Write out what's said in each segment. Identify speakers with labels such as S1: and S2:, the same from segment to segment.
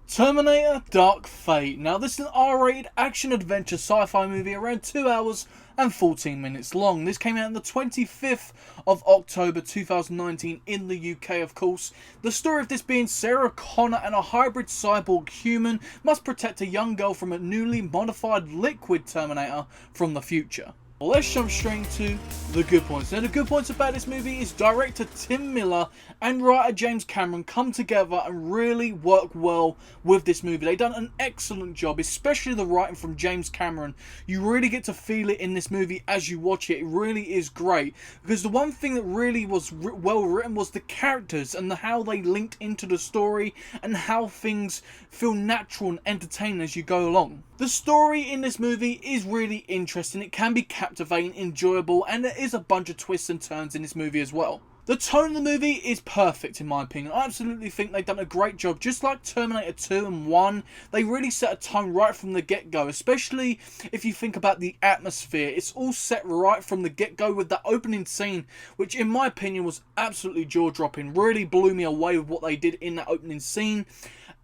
S1: Terminator Dark Fate. Now this is an R-rated action-adventure sci-fi movie around 2 hours and 14 minutes long. This came out on the 25th of October 2019 in the UK, of course. The story of this being Sarah Connor and a hybrid cyborg human must protect a young girl from a newly modified liquid Terminator from the future. Let's jump straight into the good points. Now, the good points about this movie is director Tim Miller and writer James Cameron come together and really work well with this movie. They've done an excellent job, especially the writing from James Cameron. You really get to feel it in this movie as you watch it. It really is great, because the one thing that really was well written was the characters and how they linked into the story and how things feel natural and entertaining as you go along. The story in this movie is really interesting. It can be captivating, enjoyable, and there is a bunch of twists and turns in this movie as well. The tone of the movie is perfect in my opinion. I absolutely think they've done a great job. Just like Terminator 2 and 1, they really set a tone right from the get-go, especially if you think about the atmosphere. It's all set right from the get-go with that opening scene, which in my opinion was absolutely jaw-dropping. Really blew me away with what they did in that opening scene.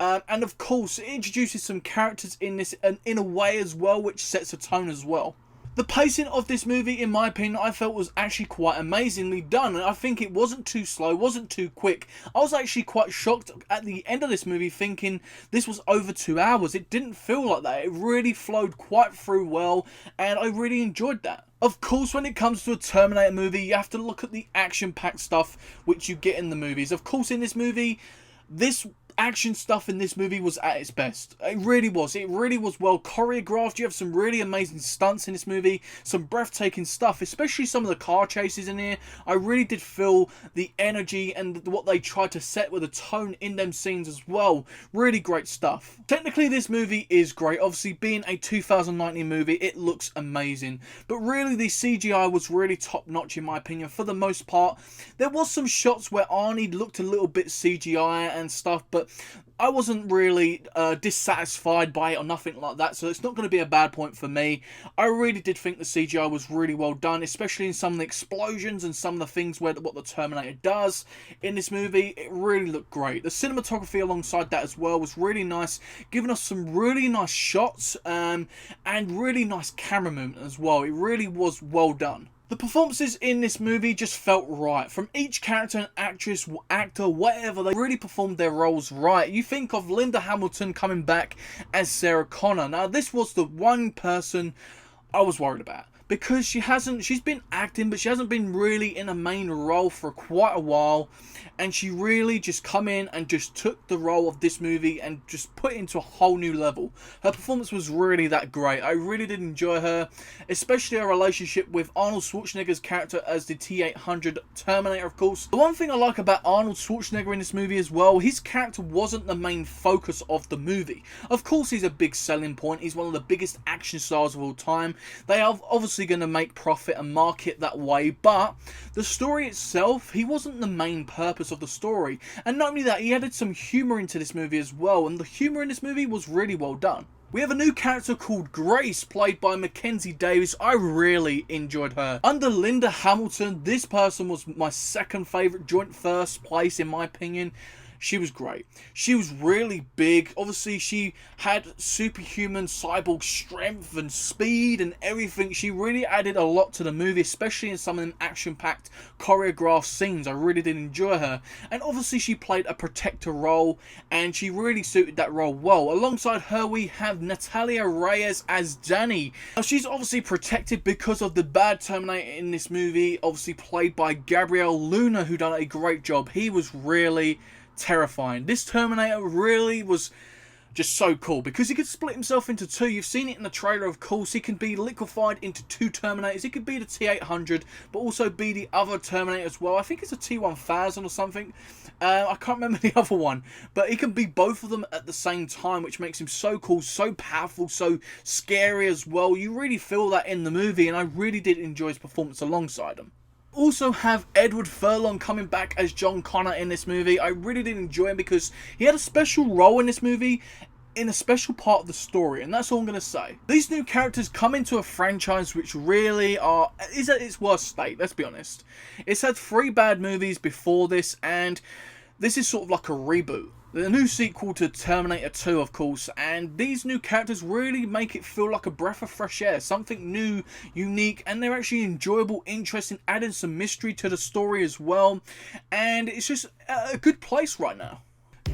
S1: And of course, it introduces some characters in this and in a way as well, which sets a tone as well. The pacing of this movie, in my opinion, I felt was actually quite amazingly done. And I think it wasn't too slow, wasn't too quick. I was actually quite shocked at the end of this movie thinking this was over 2 hours. It didn't feel like that. It really flowed quite through well, and I really enjoyed that. Of course, when it comes to a Terminator movie, you have to look at the action-packed stuff which you get in the movies. Of course, in this movie, this action stuff in this movie was at its best. It really was. It really was well choreographed. You have some really amazing stunts in this movie. Some breathtaking stuff, especially some of the car chases in here. I really did feel the energy and what they tried to set with the tone in them scenes as well. Really great stuff. Technically, this movie is great. Obviously, being a 2019 movie, it looks amazing. But really, the CGI was really top-notch in my opinion for the most part. There was some shots where Arnie looked a little bit CGI and stuff, but I wasn't really dissatisfied by it or nothing like that, so it's not going to be a bad point for me. I really did think the CGI was really well done, especially in some of the explosions and some of the things where what the Terminator does in this movie. It really looked great. The cinematography alongside that as well was really nice, giving us some really nice shots and really nice camera movement as well. It really was well done. The performances in this movie just felt right. From each character and actress, actor, whatever, they really performed their roles right. You think of Linda Hamilton coming back as Sarah Connor. Now, this was the one person I was worried about, because she's been acting, but she hasn't been really in a main role for quite a while, and she really just come in and just took the role of this movie and just put it into a whole new level. Her performance was really that great. I really did enjoy her, especially her relationship with Arnold Schwarzenegger's character as the T-800 Terminator, of course. The one thing I like about Arnold Schwarzenegger in this movie as well, his character wasn't the main focus of the movie. Of course, he's a big selling point. He's one of the biggest action stars of all time. They are obviously going to make profit and market that way, but the story itself, he wasn't the main purpose of the story. And not only that, he added some humour into this movie as well, and the humour in this movie was really well done. We have a new character called Grace, played by Mackenzie Davis. I really enjoyed her. Under Linda Hamilton, this person was my second favourite, joint first place in my opinion. She was great. She was really big. Obviously, she had superhuman cyborg strength and speed and everything. She really added a lot to the movie, especially in some of them action-packed, choreographed scenes. I really did enjoy her. And obviously, she played a protector role, and she really suited that role well. Alongside her, we have Natalia Reyes as Dani. Now, she's obviously protected because of the bad Terminator in this movie, obviously played by Gabriel Luna, who done a great job. He was really terrifying. This Terminator really was just so cool because he could split himself into two. You've seen it in the trailer, of course. He can be liquefied into two Terminators. He could be the T-800, but also be the other Terminator as well. I think it's a T-1000 or something. I can't remember the other one, but he can be both of them at the same time, which makes him so cool, so powerful, so scary as well. You really feel that in the movie, and I really did enjoy his performance alongside him. Also have Edward Furlong coming back as John Connor in this movie. I really did enjoy him because he had a special role in this movie, in a special part of the story, and that's all I'm going to say. These new characters come into a franchise which really is at its worst state, let's be honest. It's had 3 bad movies before this, and this is sort of like a reboot. The new sequel to Terminator 2, of course, and these new characters really make it feel like a breath of fresh air, something new, unique, and they're actually enjoyable, interesting, adding some mystery to the story as well, and it's just a good place right now.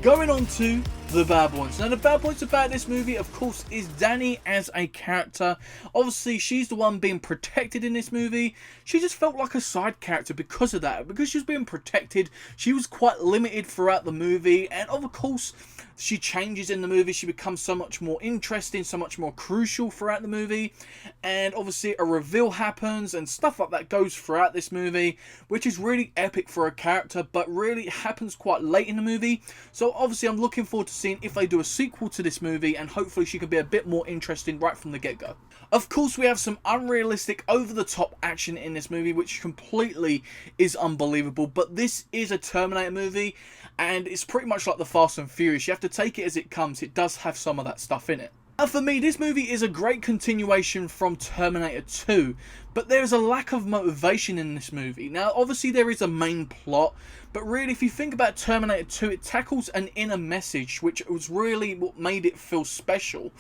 S1: Going on to the bad points. Now, the bad points about this movie, of course, is Danny as a character. Obviously, she's the one being protected in this movie. She just felt like a side character because of that. Because she was being protected, she was quite limited throughout the movie. And of course, she changes in the movie. She becomes so much more interesting, so much more crucial throughout the movie. And obviously, a reveal happens and stuff like that goes throughout this movie, which is really epic for a character, but really happens quite late in the movie. So obviously, I'm looking forward to seeing if they do a sequel to this movie, and hopefully she can be a bit more interesting right from the get-go. Of course, we have some unrealistic, over-the-top action in this movie, which completely is unbelievable, but this is a Terminator movie, and it's pretty much like the Fast and Furious. You have to take it as it comes. It does have some of that stuff in it. Now, for me, this movie is a great continuation from Terminator 2, but there is a lack of motivation in this movie. Now, obviously, there is a main plot, but really, if you think about Terminator 2, it tackles an inner message, which was really what made it feel special.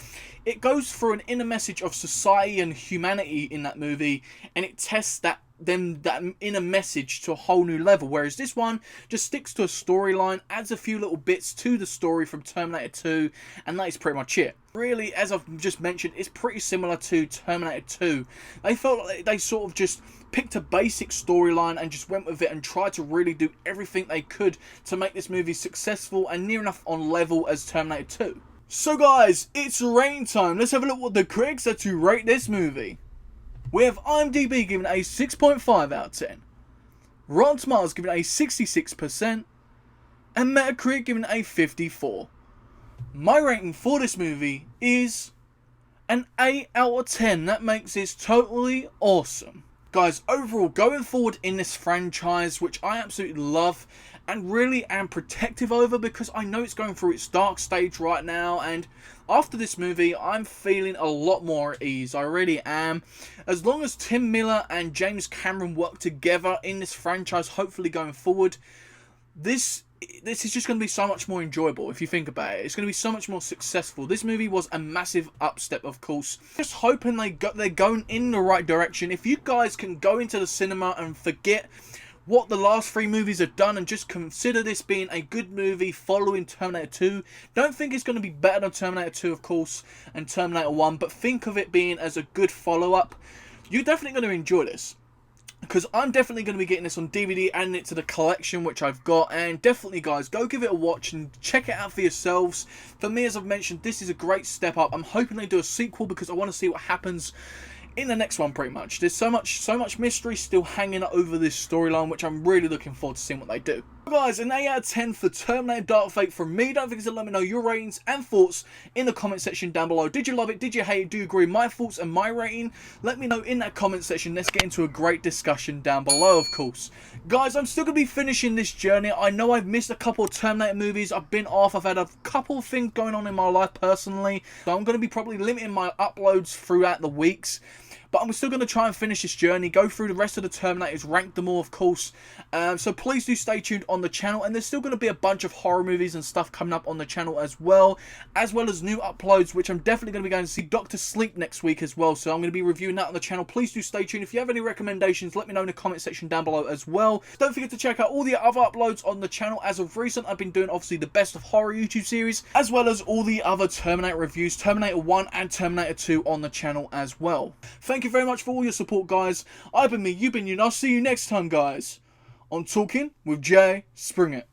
S1: It goes through an inner message of society and humanity in that movie, and it tests that inner message to a whole new level, whereas this one just sticks to a storyline, adds a few little bits to the story from Terminator 2, and that is pretty much it. Really, as I've just mentioned, it's pretty similar to Terminator 2. They felt like they sort of just picked a basic storyline and just went with it and tried to really do everything they could to make this movie successful and near enough on level as Terminator 2. So guys, it's rating time. Let's have a look what the critics had to rate this movie. We have IMDb giving it a 6.5 out of 10. Rotten Tomatoes giving it a 66%. And Metacritic giving it a 54. My rating for this movie is an 8 out of 10. That makes this totally awesome. Guys, overall, going forward in this franchise, which I absolutely love and really am protective over because I know it's going through its dark stage right now, and after this movie, I'm feeling a lot more at ease. I really am. As long as Tim Miller and James Cameron work together in this franchise, hopefully going forward, this is just going to be so much more enjoyable if you think about it. It's going to be so much more successful. This movie was a massive upstep, of course. Just hoping they're going in the right direction. If you guys can go into the cinema and forget what the last 3 movies have done and just consider this being a good movie following Terminator 2. Don't think it's going to be better than Terminator 2, of course, and Terminator 1, but think of it being as a good follow-up. You're definitely going to enjoy this, because I'm definitely going to be getting this on DVD, adding it to the collection which I've got, and definitely guys, go give it a watch and check it out for yourselves. For me, as I've mentioned, this is a great step up. I'm hoping they do a sequel because I want to see what happens in the next one, pretty much. There's so much mystery still hanging over this storyline, which I'm really looking forward to seeing what they do. Guys, an 8 out of 10 for Terminator Dark Fate from me. Don't forget to let me know your ratings and thoughts in the comment section down below. Did you love it? Did you hate it? Do you agree with my thoughts and my rating? Let me know in that comment section. Let's get into a great discussion down below, of course. Guys, I'm still going to be finishing this journey. I know I've missed a couple of Terminator movies. I've been off. I've had a couple of things going on in my life personally. So I'm going to be probably limiting my uploads throughout the weeks. But I'm still going to try and finish this journey, go through the rest of the Terminators, rank them all, of course. So please do stay tuned on the channel. And there's still going to be a bunch of horror movies and stuff coming up on the channel as well as new uploads, which I'm definitely going to be going to see Dr. Sleep next week as well. So I'm going to be reviewing that on the channel. Please do stay tuned. If you have any recommendations, let me know in the comment section down below as well. Don't forget to check out all the other uploads on the channel. As of recent, I've been doing, obviously, the best of horror YouTube series, as well as all the other Terminator reviews, Terminator 1 and Terminator 2 on the channel as well. Thank you very much for all your support, guys. I've been me, you've been you, and I'll see you next time, guys, on Talking with Jay Springer.